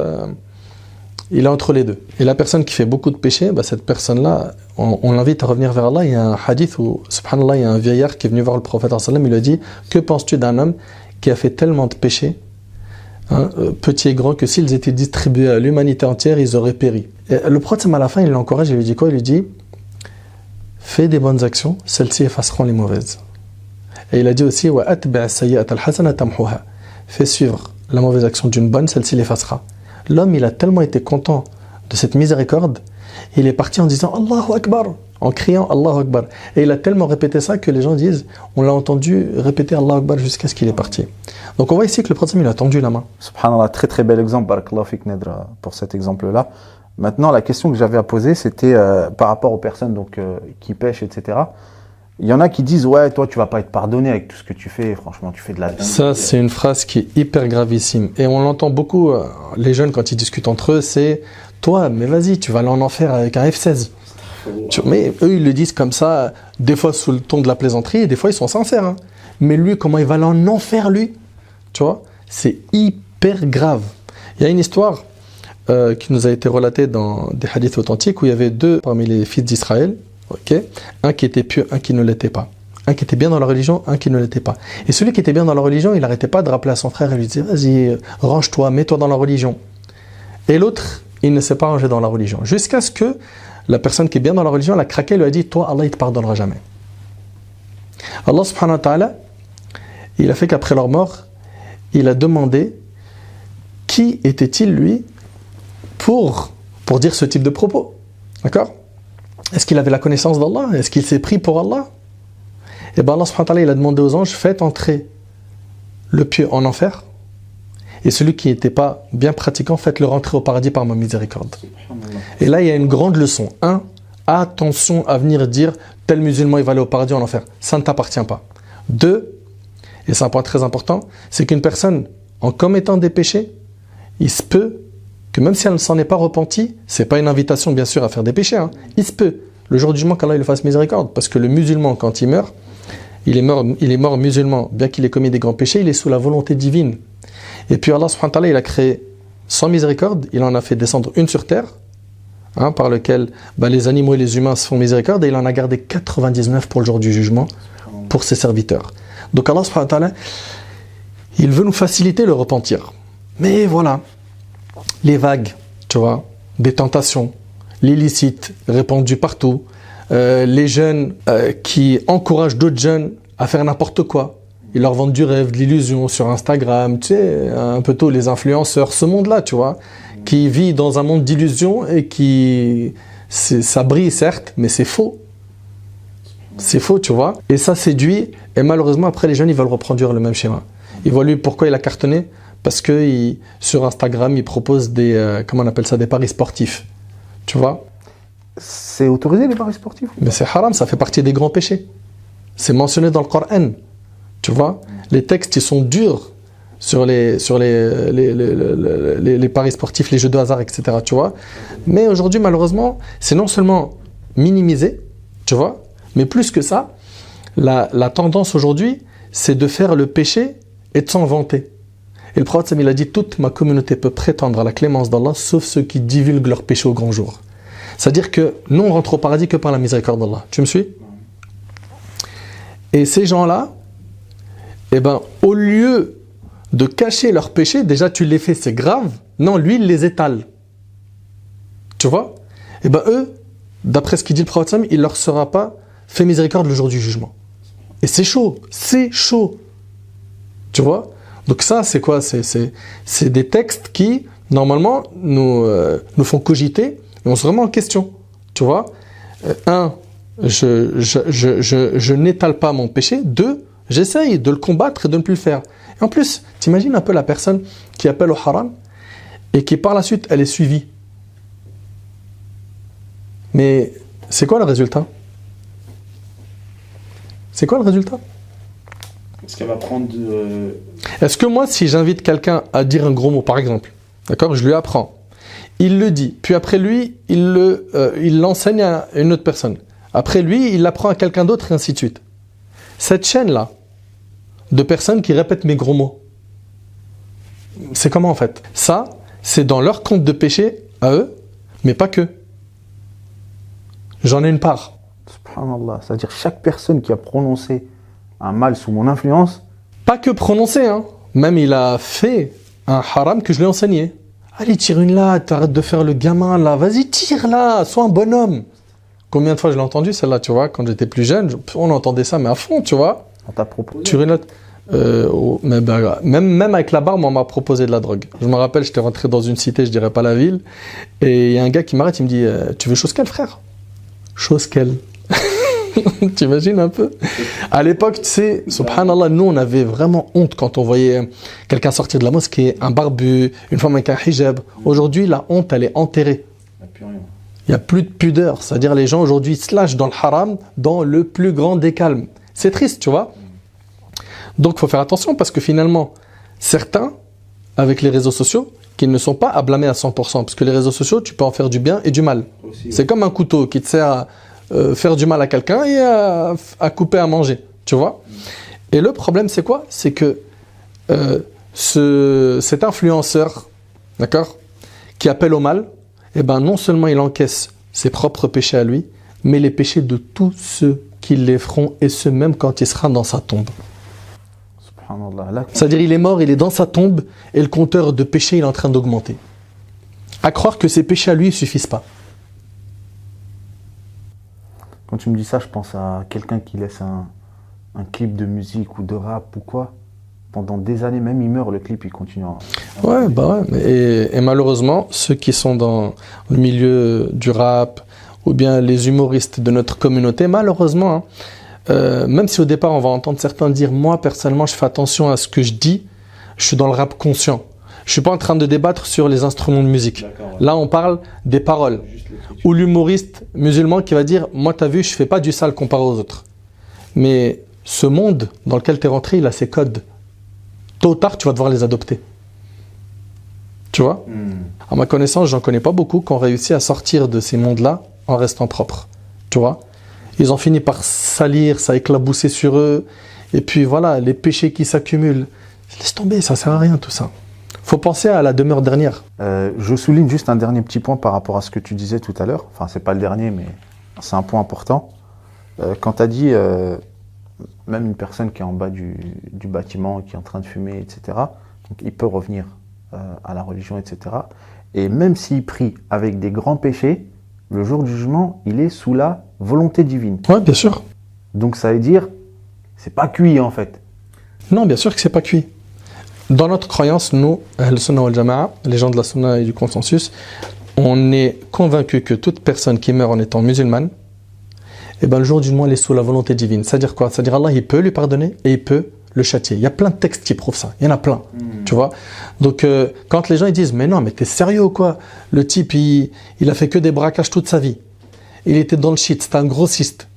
il est entre les deux. Et la personne qui fait beaucoup de péchés, bah, cette personne-là, on l'invite à revenir vers Allah. Il y a un hadith où, subhanallah, il y a un vieillard qui est venu voir le prophète, il lui a dit, que penses-tu d'un homme qui a fait tellement de péchés, hein, petits et grands, que s'ils étaient distribués à l'humanité entière, ils auraient péri. Et le prophète, à la fin, il l'encourage, il lui dit quoi? Il lui dit, fais des bonnes actions, celles-ci effaceront les mauvaises. Et il a dit aussi, wa atbi' sayyi'ata al-hasana tamhuha. Fais suivre la mauvaise action d'une bonne, celle-ci l'effacera. L'homme, il a tellement été content de cette miséricorde, il est parti en disant Allahu Akbar, en criant Allahu Akbar. Et il a tellement répété ça que les gens disent, on l'a entendu répéter Allahu Akbar jusqu'à ce qu'il est parti. Donc on voit ici que le prophète, il a tendu la main. Subhanallah, très très bel exemple, barakallahu fik Nedra, pour cet exemple-là. Maintenant, la question que j'avais à poser, c'était par rapport aux personnes donc, qui pêchent, etc. Il y en a qui disent, ouais, toi, tu vas pas être pardonné avec tout ce que tu fais. Franchement, tu fais de la dingue. Ça, c'est une phrase qui est hyper gravissime. Et on l'entend beaucoup, les jeunes, quand ils discutent entre eux, c'est toi, mais vas-y, tu vas aller en enfer avec un F16. Mais eux, ils le disent comme ça, des fois sous le ton de la plaisanterie, et des fois, ils sont sincères. Hein. Mais lui, comment il va aller en enfer, lui? Tu vois, c'est hyper grave. Il y a une histoire qui nous a été relatée dans des hadiths authentiques où il y avait deux parmi les fils d'Israël. Okay. Un qui était pieux, un qui ne l'était pas. Un qui était bien dans la religion, un qui ne l'était pas. Et celui qui était bien dans la religion, il n'arrêtait pas de rappeler à son frère et lui disait vas-y, range-toi, mets-toi dans la religion. Et l'autre, il ne s'est pas rangé dans la religion. Jusqu'à ce que la personne qui est bien dans la religion, elle a craqué, lui a dit toi, Allah, il ne te pardonnera jamais. Allah subhanahu wa ta'ala, il a fait qu'après leur mort, il a demandé qui était-il lui pour dire ce type de propos. D'accord? Est-ce qu'il avait la connaissance d'Allah? Est-ce qu'il s'est pris pour Allah? Et bien Allah subhanahu wa ta'ala, il a demandé aux anges, faites entrer le pieux en enfer, et celui qui n'était pas bien pratiquant, faites-le rentrer au paradis par ma miséricorde. Et là, il y a une grande leçon. 1. Attention à venir dire, tel musulman, il va aller au paradis ou en enfer. Ça ne t'appartient pas. 2. Et c'est un point très important, c'est qu'une personne, en commettant des péchés, il se peut que même si elle ne s'en est pas repentie, c'est pas une invitation bien sûr à faire des péchés, hein. Il se peut, le jour du jugement, qu'Allah il fasse miséricorde, parce que le musulman quand il meurt, il est mort musulman, bien qu'il ait commis des grands péchés, il est sous la volonté divine. Et puis Allah subhanahu wa ta'ala, il a créé sans miséricorde, il en a fait descendre une sur terre, hein, par lequel les animaux et les humains se font miséricorde, et il en a gardé 99 pour le jour du jugement, pour ses serviteurs. Donc Allah subhanahu wa ta'ala, il veut nous faciliter le repentir. Mais voilà, les vagues, tu vois, des tentations, l'illicite répandu partout, les jeunes qui encouragent d'autres jeunes à faire n'importe quoi. Ils leur vendent du rêve, de l'illusion sur Instagram, tu sais, un peu tôt les influenceurs, ce monde-là, tu vois, qui vit dans un monde d'illusion et qui, ça brille certes, mais c'est faux. C'est faux, tu vois. Et ça séduit, et malheureusement après les jeunes, ils veulent reproduire le même schéma. Ils voient lui pourquoi il a cartonné. Parce que sur Instagram, il propose des, comment on appelle ça, des paris sportifs. Tu vois? C'est autorisé les paris sportifs? Mais c'est haram, ça fait partie des grands péchés. C'est mentionné dans le Coran. Tu vois? Les textes, ils sont durs sur les paris sportifs, les jeux de hasard, etc. Tu vois? Mais aujourd'hui, malheureusement, c'est non seulement minimisé, tu vois? Mais plus que ça, la tendance aujourd'hui, c'est de faire le péché et de s'en vanter. Et le prophète, il a dit, toute ma communauté peut prétendre à la clémence d'Allah, sauf ceux qui divulguent leurs péchés au grand jour. C'est-à-dire que nous, on rentre au paradis que par la miséricorde d'Allah. Tu me suis? Et ces gens-là, eh ben, au lieu de cacher leurs péchés, déjà tu les fais, c'est grave. Non, lui, il les étale. Tu vois? Eh ben, eux, d'après ce qu'il dit le prophète, il ne leur sera pas fait miséricorde le jour du jugement. Et c'est chaud, c'est chaud. Tu vois? Donc ça, c'est quoi? C'est des textes qui, normalement, nous font cogiter et on se remet en question. Tu vois? Un, je n'étale pas mon péché. Deux, j'essaye de le combattre et de ne plus le faire. Et en plus, t'imagines un peu la personne qui appelle au haram et qui par la suite, elle est suivie. Mais c'est quoi le résultat? C'est quoi le résultat? Est-ce qu'elle va prendre Est-ce que moi, si j'invite quelqu'un à dire un gros mot, par exemple, d'accord, je lui apprends, il le dit, puis après lui, il l'enseigne à une autre personne. Après lui, il l'apprend à quelqu'un d'autre et ainsi de suite. Cette chaîne-là, de personnes qui répètent mes gros mots, c'est comment en fait? Ça, c'est dans leur compte de péché à eux, mais pas que. J'en ai une part. Subhanallah, c'est-à-dire chaque personne qui a prononcé un mal sous mon influence. Pas que prononcé, hein. Même il a fait un haram que je lui ai enseigné. Allez, tire une là, t'arrêtes de faire le gamin là, vas-y, tire là, sois un bonhomme. Combien de fois je l'ai entendu celle-là, tu vois, quand j'étais plus jeune, on entendait ça, mais à fond, tu vois. On t'a proposé. Tire une là. Même avec la barbe, on m'a proposé de la drogue. Je me rappelle, j'étais rentré dans une cité, je dirais pas la ville, et il y a un gars qui m'arrête, il me dit tu veux chose qu'elle, frère? Chose qu'elle. T'imagines un peu? À l'époque, tu sais, subhanallah, nous on avait vraiment honte quand on voyait quelqu'un sortir de la mosquée, un barbu, une femme avec un hijab. Aujourd'hui, la honte, elle est enterrée. Il n'y a plus de pudeur. C'est-à-dire les gens aujourd'hui se lâchent dans le haram, dans le plus grand des calmes. C'est triste, tu vois. Donc il faut faire attention parce que finalement, certains, avec les réseaux sociaux, qui ne sont pas à blâmer à 100%, parce que les réseaux sociaux, tu peux en faire du bien et du mal. Aussi, c'est comme un couteau qui te sert à faire du mal à quelqu'un et à couper à manger, tu vois. Et le problème, c'est quoi? C'est que cet influenceur, d'accord, qui appelle au mal, eh ben, non seulement il encaisse ses propres péchés à lui, mais les péchés de tous ceux qui les feront, et ce même quand il sera dans sa tombe. C'est-à-dire il est mort, il est dans sa tombe, et le compteur de péchés il est en train d'augmenter. À croire que ses péchés à lui ne suffisent pas. Quand tu me dis ça, je pense à quelqu'un qui laisse un clip de musique ou de rap ou quoi. Pendant des années, même il meurt, le clip, il continue. Ouais, bah ouais. Et malheureusement, ceux qui sont dans le milieu du rap, ou bien les humoristes de notre communauté, malheureusement, hein, même si au départ on va entendre certains dire, moi personnellement je fais attention à ce que je dis, je suis dans le rap conscient. Je suis pas en train de débattre sur les instruments de musique. Ouais. Là on parle des paroles. Ou l'humoriste musulman qui va dire, moi t'as vu, je fais pas du sale comparé aux autres. Mais ce monde dans lequel tu es rentré, il a ses codes. Tôt ou tard, tu vas devoir les adopter. Tu vois? À ma connaissance, j'en connais pas beaucoup qui ont réussi à sortir de ces mondes-là en restant propres. Tu vois? Ils ont fini par salir, ça a éclaboussé sur eux. Et puis voilà, les péchés qui s'accumulent. Laisse tomber, ça sert à rien tout ça. Faut penser à la demeure dernière. Je souligne juste un dernier petit point par rapport à ce que tu disais tout à l'heure. Enfin, c'est pas le dernier, mais c'est un point important. Quand tu as dit, même une personne qui est en bas du bâtiment, qui est en train de fumer, etc., donc il peut revenir à la religion, etc. Et même s'il prie avec des grands péchés, le jour du jugement, il est sous la volonté divine. Ouais, bien sûr. Donc ça veut dire, c'est pas cuit en fait. Non, bien sûr que c'est pas cuit. Dans notre croyance, nous, Ahl-Sunnah wal Jama'a, les gens de la Sunna et du consensus, on est convaincus que toute personne qui meurt en étant musulmane, eh ben, le jour du jugement, elle est sous la volonté divine. C'est-à-dire quoi? C'est-à-dire Allah, il peut lui pardonner et il peut le châtier. Il y a plein de textes qui prouvent ça. Il y en a plein. Tu vois? Donc, quand les gens ils disent, mais non, mais t'es sérieux ou quoi? Le type, il a fait que des braquages toute sa vie. Il était dans le shit, c'était un grossiste.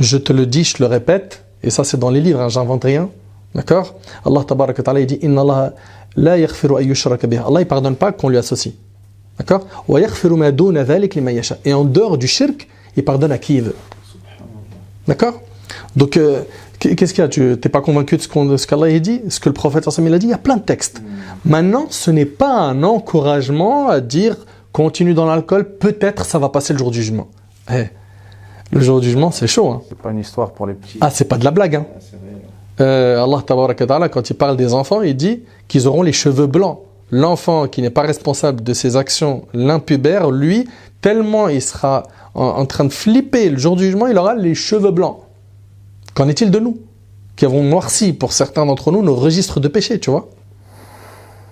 Je te le dis, je te le répète, et ça c'est dans les livres, hein, j'invente rien. D'accord? Allah tabaraka ta'ala, il dit, Inna Allah la yaghfiru an yushraka bih. Allah, il pardonne pas qu'on lui associe. D'accord? Wa yaghfiru ma duna dhalik liman yasha. Et en dehors du shirk, il pardonne à qui il veut. D'accord? Donc, Qu'est-ce qu'il y a? Tu n'es pas convaincu de ce qu'Allah a dit? Ce que le prophète il a dit? Il y a plein de textes. Maintenant, ce n'est pas un encouragement à dire continue dans l'alcool, peut-être ça va passer le jour du jugement. Le jour du jugement, c'est chaud. Hein. C'est pas une histoire pour les petits. Ah, c'est pas de la blague. Hein. Allah tabaraka ta'ala, quand il parle des enfants, il dit qu'ils auront les cheveux blancs. L'enfant qui n'est pas responsable de ses actions, l'impubère, lui, tellement il sera en train de flipper le jour du jugement, il aura les cheveux blancs. Qu'en est-il de nous, qui avons noirci pour certains d'entre nous nos registres de péché, tu vois?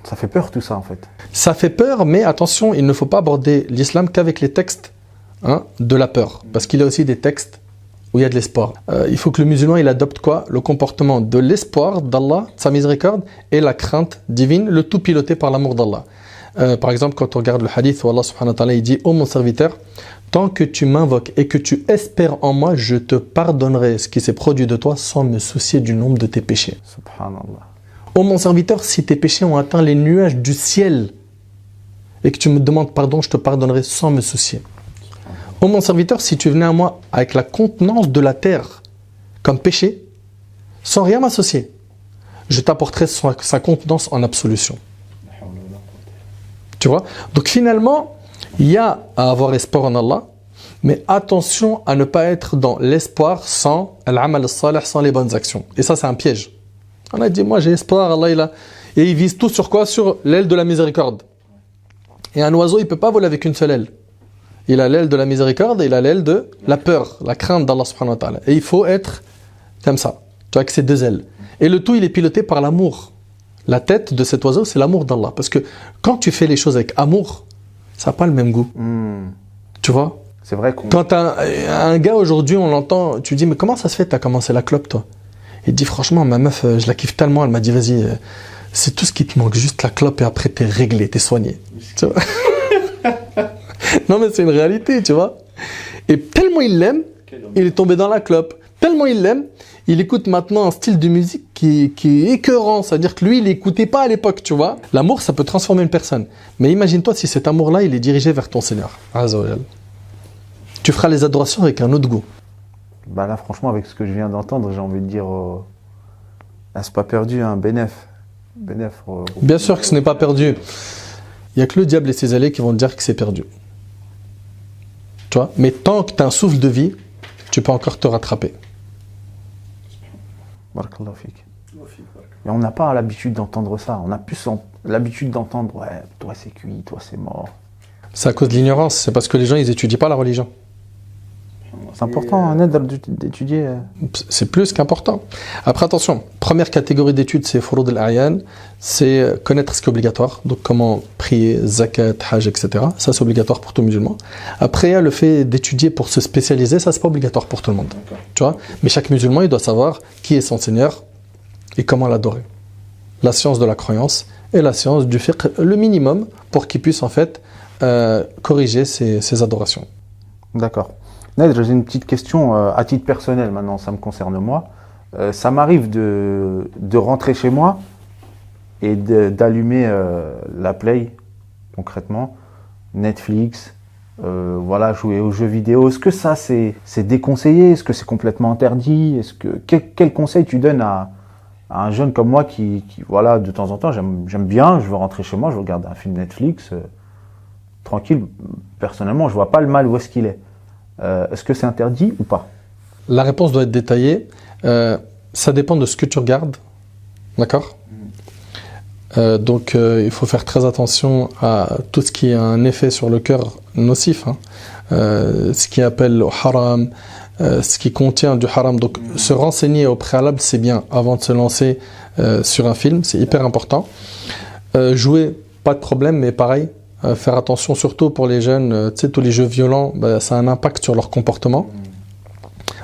Ça fait peur tout ça en fait. Ça fait peur, mais attention, il ne faut pas aborder l'islam qu'avec les textes de la peur. Parce qu'il y a aussi des textes où il y a de l'espoir. Il faut que le musulman il adopte quoi? Le comportement de l'espoir d'Allah, de sa miséricorde, et la crainte divine, le tout piloté par l'amour d'Allah. Par exemple, quand on regarde le hadith où Allah subhanahu wa ta'ala il dit « Ô mon serviteur, tant que tu m'invoques et que tu espères en moi, je te pardonnerai ce qui s'est produit de toi sans me soucier du nombre de tes péchés. » Subhanallah. Ô mon serviteur, si tes péchés ont atteint les nuages du ciel et que tu me demandes pardon, je te pardonnerai sans me soucier. Ô mon serviteur, si tu venais à moi avec la contenance de la terre comme péché, sans rien m'associer, je t'apporterai sa contenance en absolution. Tu vois? Donc finalement, il y a à avoir espoir en Allah, mais attention à ne pas être dans l'espoir sans l'amal salih, sans les bonnes actions. Et ça, c'est un piège. On a dit, moi j'ai espoir, Allah il a... Et il vise tout sur quoi? Sur l'aile de la miséricorde. Et un oiseau, il ne peut pas voler avec une seule aile. Il a l'aile de la miséricorde et il a l'aile de la peur, la crainte d'Allah subhanahu wa ta'ala. Et il faut être comme ça, tu vois, avec ces deux ailes. Et le tout, il est piloté par l'amour. La tête de cet oiseau, c'est l'amour d'Allah. Parce que quand tu fais les choses avec amour, ça n'a pas le même goût. Tu vois? C'est vrai qu'on... Quand un gars aujourd'hui, on l'entend, tu dis, mais comment ça se fait que tu as commencé la clope, toi? Il dit, franchement, ma meuf, je la kiffe tellement, elle m'a dit, vas-y, c'est tout ce qui te manque, juste la clope, et après, t'es réglé, t'es soigné. Tu vois? Non, mais c'est une réalité, tu vois. Et tellement il l'aime, il est tombé dans la clope. Tellement il l'aime, il écoute maintenant un style de musique qui est écœurant. C'est-à-dire que lui, il n'écoutait pas à l'époque, tu vois. L'amour, ça peut transformer une personne. Mais imagine-toi si cet amour-là, il est dirigé vers ton Seigneur. Azza wa Jal. Tu feras les adorations avec un autre goût. Bah là, franchement, avec ce que je viens d'entendre, j'ai envie de dire... Là, c'est pas perdu, hein, bénef. Bien sûr que ce n'est pas perdu. Il n'y a que le diable et ses alliés qui vont te dire que c'est perdu. Tu vois? Mais tant que tu as un souffle de vie, tu peux encore te rattraper. Barakallahu fik. Et on n'a pas l'habitude d'entendre ça. On a plus l'habitude d'entendre, ouais, toi c'est cuit, toi c'est mort. C'est à cause de l'ignorance. C'est parce que les gens, ils n'étudient pas la religion. C'est important, un aide d'étudier. C'est plus qu'important. Après, attention, première catégorie d'études, c'est Furud al-A'yan, c'est connaître ce qui est obligatoire, donc comment prier, zakat, hajj, etc. Ça, c'est obligatoire pour tout musulman. Après, il y a le fait d'étudier pour se spécialiser, ça, c'est pas obligatoire pour tout le monde. Tu vois? Mais chaque musulman, il doit savoir qui est son Seigneur et comment l'adorer. La science de la croyance et la science du fiqh, le minimum, pour qu'il puisse, en fait, corriger ses adorations. D'accord. Nader, j'ai une petite question à titre personnel maintenant, ça me concerne moi. Ça m'arrive de rentrer chez moi et d'allumer la Play, concrètement, Netflix, voilà, jouer aux jeux vidéo. Est-ce que ça c'est déconseillé? Est-ce que c'est complètement interdit? Quel conseil tu donnes à un jeune comme moi qui voilà, de temps en temps, j'aime bien, je veux rentrer chez moi, je regarde un film Netflix, tranquille. Personnellement, je vois pas le mal où est-ce qu'il est. Est-ce que c'est interdit ou pas? La réponse doit être détaillée. Ça dépend de ce que tu regardes. D'accord? Donc, il faut faire très attention à tout ce qui a un effet sur le cœur nocif. Hein. Ce qui appelle au haram, ce qui contient du haram. Donc, se renseigner au préalable, c'est bien avant de se lancer sur un film. C'est hyper important. Jouer, pas de problème, mais pareil. Faire attention surtout pour les jeunes, tu sais, tous les jeux violents, ça a un impact sur leur comportement.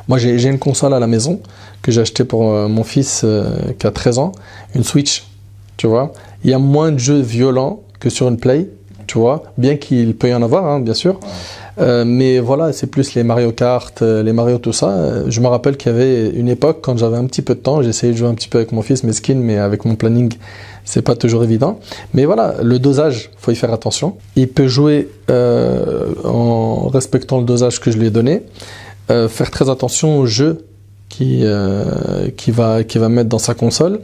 Moi j'ai une console à la maison que j'ai achetée pour mon fils qui a 13 ans, une Switch, tu vois. Il y a moins de jeux violents que sur une Play, tu vois, bien qu'il peut y en avoir, hein, bien sûr. Mais voilà, c'est plus les Mario Kart, les Mario, tout ça. Je me rappelle qu'il y avait une époque, quand j'avais un petit peu de temps, j'essayais de jouer un petit peu avec mon fils, mesquin, mais avec mon planning, c'est pas toujours évident. Mais voilà, le dosage, faut y faire attention. Il peut jouer en respectant le dosage que je lui ai donné. Faire très attention aux jeux qui va mettre dans sa console.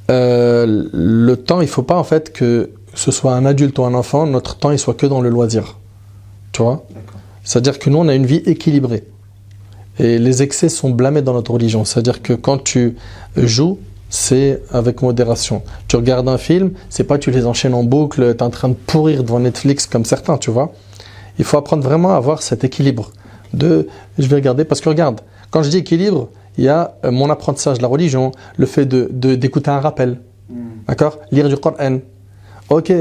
Le temps, il ne faut pas en fait que ce soit un adulte ou un enfant, notre temps il soit que dans le loisir. Tu vois ? C'est-à-dire que nous on a une vie équilibrée. Et les excès sont blâmés dans notre religion. C'est-à-dire que quand tu joues, c'est avec modération. Tu regardes un film, c'est pas tu les enchaînes en boucle, tu es en train de pourrir devant Netflix comme certains, tu vois. Il faut apprendre vraiment à avoir cet équilibre de je vais regarder, parce que regarde, quand je dis équilibre, il y a mon apprentissage de la religion, le fait d'écouter un rappel, d'accord, lire du Coran. Ok,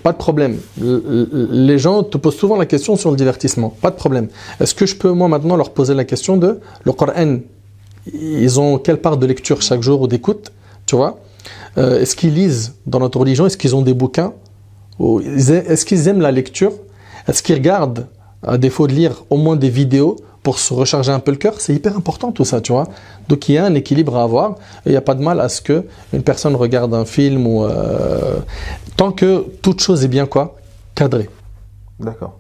pas de problème. Les gens te posent souvent la question sur le divertissement. Pas de problème. Est-ce que je peux, moi, maintenant, leur poser la question de le Coran, ils ont quelle part de lecture chaque jour ou d'écoute, tu vois? Est-ce qu'ils lisent dans notre religion? Est-ce qu'ils ont des bouquins? Est-ce qu'ils aiment la lecture? Est-ce qu'ils regardent, à défaut de lire, au moins des vidéos pour se recharger un peu le cœur? C'est hyper important tout ça, tu vois. Donc il y a un équilibre à avoir et il n'y a pas de mal à ce qu'une personne regarde un film ou tant que toute chose est bien quoi, cadrée. D'accord.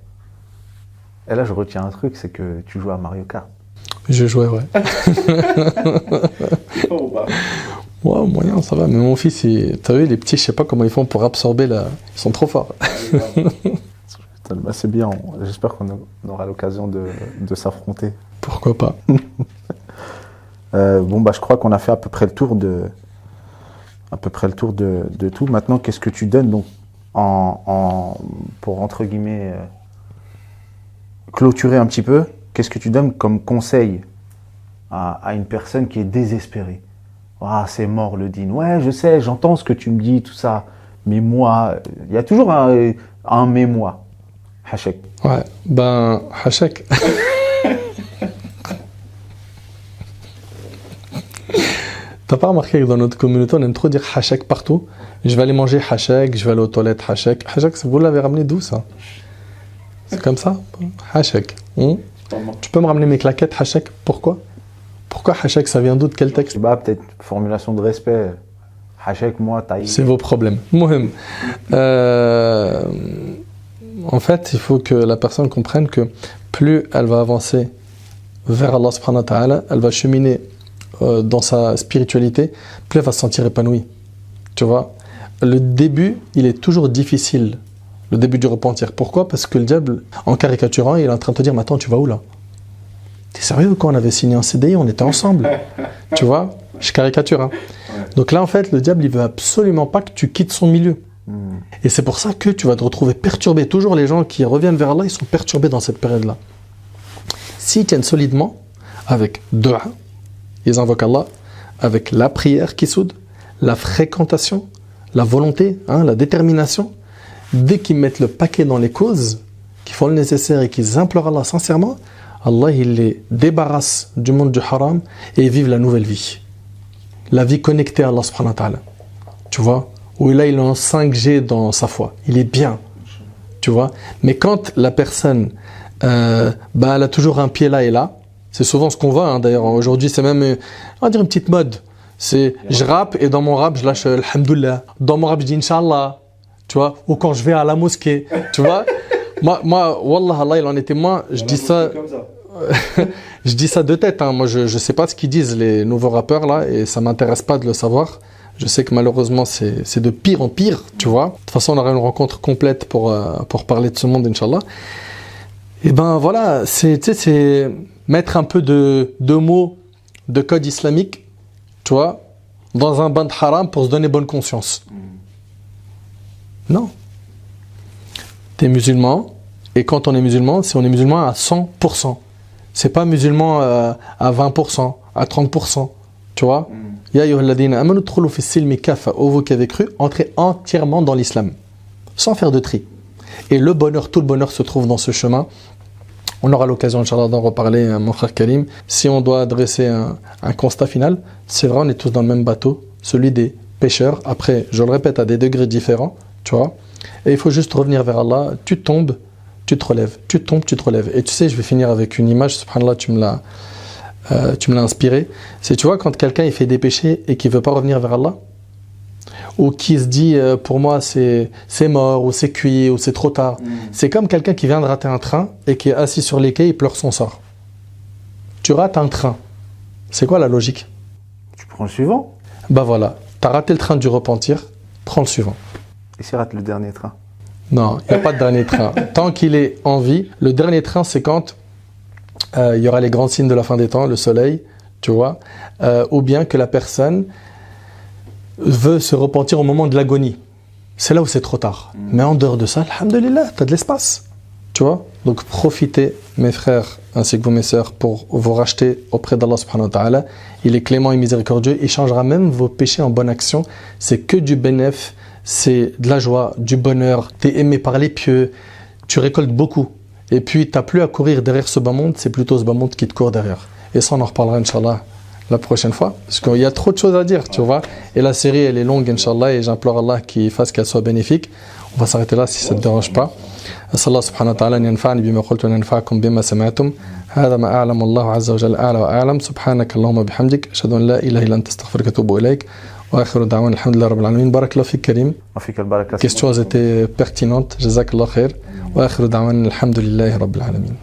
Et là je retiens un truc, c'est que tu joues à Mario Kart. Je jouais, ouais. Ouais, moyen, ça va. Mais mon fils, t'as vu, les petits, je sais pas comment ils font pour absorber la... Ils sont trop forts. Bah, c'est bien, j'espère qu'on aura l'occasion de s'affronter. Pourquoi pas. Bon, bah, je crois qu'on a fait à peu près le tour de tout. Maintenant, qu'est-ce que tu donnes donc pour, entre guillemets, clôturer un petit peu, qu'est-ce que tu donnes comme conseil à une personne qui est désespérée? Ah, c'est mort le dîn. Ouais, je sais, j'entends ce que tu me dis, tout ça. Mais moi, il y a toujours un mais moi. Hachek. Ouais, ben, Hachek. T'as pas remarqué que dans notre communauté, on aime trop dire Hachek partout? Je vais aller manger Hachek, je vais aller aux toilettes Hachek. Hachek, vous l'avez ramené d'où ça? C'est comme ça? Hachek. Tu peux me ramener mes claquettes Hachek? Pourquoi? Pourquoi Hachek, ça vient d'où? De quel texte? Bah, peut-être formulation de respect. Hachek, moi, taille. C'est vos problèmes. Mohem. En fait, il faut que la personne comprenne que plus elle va avancer vers Allah subhanahu wa ta'ala, elle va cheminer dans sa spiritualité, plus elle va se sentir épanouie. Tu vois? Le début, il est toujours difficile. Le début du repentir. Pourquoi? Parce que le diable, en caricaturant, il est en train de te dire, mais attends, tu vas où là? T'es sérieux? Quand on avait signé un CDI, on était ensemble. Tu vois? Je caricature. Hein. Donc là, en fait, le diable, il veut absolument pas que tu quittes son milieu. Et c'est pour ça que tu vas te retrouver perturbé. Toujours les gens qui reviennent vers Allah, ils sont perturbés dans cette période-là. S'ils tiennent solidement, avec dua, ils invoquent Allah, avec la prière qui soude, la fréquentation, la volonté, hein, la détermination, dès qu'ils mettent le paquet dans les causes, qu'ils font le nécessaire et qu'ils implorent Allah sincèrement, Allah il les débarrasse du monde du haram et ils vivent la nouvelle vie. La vie connectée à Allah subhanahu wa ta'ala. Tu vois? Où là il est en 5G dans sa foi. Il est bien. Tu vois? Mais quand la personne elle a toujours un pied là et là, c'est souvent ce qu'on voit hein, d'ailleurs. Aujourd'hui c'est même on va dire une petite mode. C'est je rappe et dans mon rap je lâche Alhamdoulilah. Dans mon rap je dis Inch'Allah. Tu vois? Ou quand je vais à la mosquée. Tu vois? Moi, Wallah, Allah, il en est témoin. Je dis ça. Je dis ça de tête. Hein. Moi, je sais pas ce qu'ils disent les nouveaux rappeurs là, et ça m'intéresse pas de le savoir. Je sais que malheureusement, c'est de pire en pire, tu vois. De toute façon, on aura une rencontre complète pour parler de ce monde, Inch'Allah. Et ben voilà, c'est mettre un peu de mots, de code islamique, tu vois, dans un bain de haram pour se donner bonne conscience. Non. T'es musulman, et quand on est musulman, c'est on est musulman à 100%. C'est pas musulman à 20%, à 30%, tu vois. Ya ayyuhalladhina amanu udkhulu fi silmi kafa, ô vous qui avez cru, entrez entièrement dans l'islam, sans faire de tri. Et le bonheur, tout le bonheur se trouve dans ce chemin. On aura l'occasion, Inch'Allah, d'en reparler, mon frère Karim. Si on doit adresser un constat final, c'est vrai, on est tous dans le même bateau, celui des pécheurs. Après, je le répète, à des degrés différents, tu vois. Et il faut juste revenir vers Allah. Tu tombes, tu te relèves. Tu tombes, tu te relèves. Et tu sais, je vais finir avec une image, subhanallah, tu me l'as inspiré. C'est, tu vois, quand quelqu'un il fait des péchés et qu'il ne veut pas revenir vers Allah, ou qui se dit, pour moi, c'est mort, ou c'est cuit, ou c'est trop tard. C'est comme quelqu'un qui vient de rater un train et qui est assis sur les quais, il pleure son sort. Tu rates un train. C'est quoi la logique? Tu prends le suivant. Bah voilà, tu as raté le train du repentir, prends le suivant. Et s'il rate le dernier train? Non, il n'y a pas de dernier train. Tant qu'il est en vie, le dernier train, c'est quand il y aura les grands signes de la fin des temps, le soleil, tu vois, ou bien que la personne veut se repentir au moment de l'agonie. C'est là où c'est trop tard. Mais en dehors de ça, alhamdoulilah, tu as de l'espace. Tu vois? Donc profitez, mes frères, ainsi que vous, mes sœurs, pour vous racheter auprès d'Allah subhanahu wa ta'ala. Il est clément et miséricordieux. Il changera même vos péchés en bonne action. C'est que du bénéfice, c'est de la joie, du bonheur. Tu es aimé par les pieux. Tu récoltes beaucoup. Et puis, tu n'as plus à courir derrière ce bas monde. C'est plutôt ce bas monde qui te court derrière. Et ça, on en reparlera, Inch'Allah, la prochaine fois. Parce qu'il y a trop de choses à dire, tu vois. Et la série, elle est longue, Inch'Allah. Et j'implore Allah qu'il fasse qu'elle soit bénéfique. On va s'arrêter là si ça ne te dérange pas. أسأل الله سبحانه وتعالى أن ينفعني بما قلت وينفعكم بما سمعتم هذا ما أعلم الله عز وجل أعلى وأعلم سبحانك اللهم وبحمدك أشهد أن لا إله إلا أنت أستغفرك وأتوب إليك وآخر دعوانا الحمد لله رب العالمين بارك الله فيك كريم questions étaient pertinentes جزاك الله خير وآخر دعوانا الحمد لله رب العالمين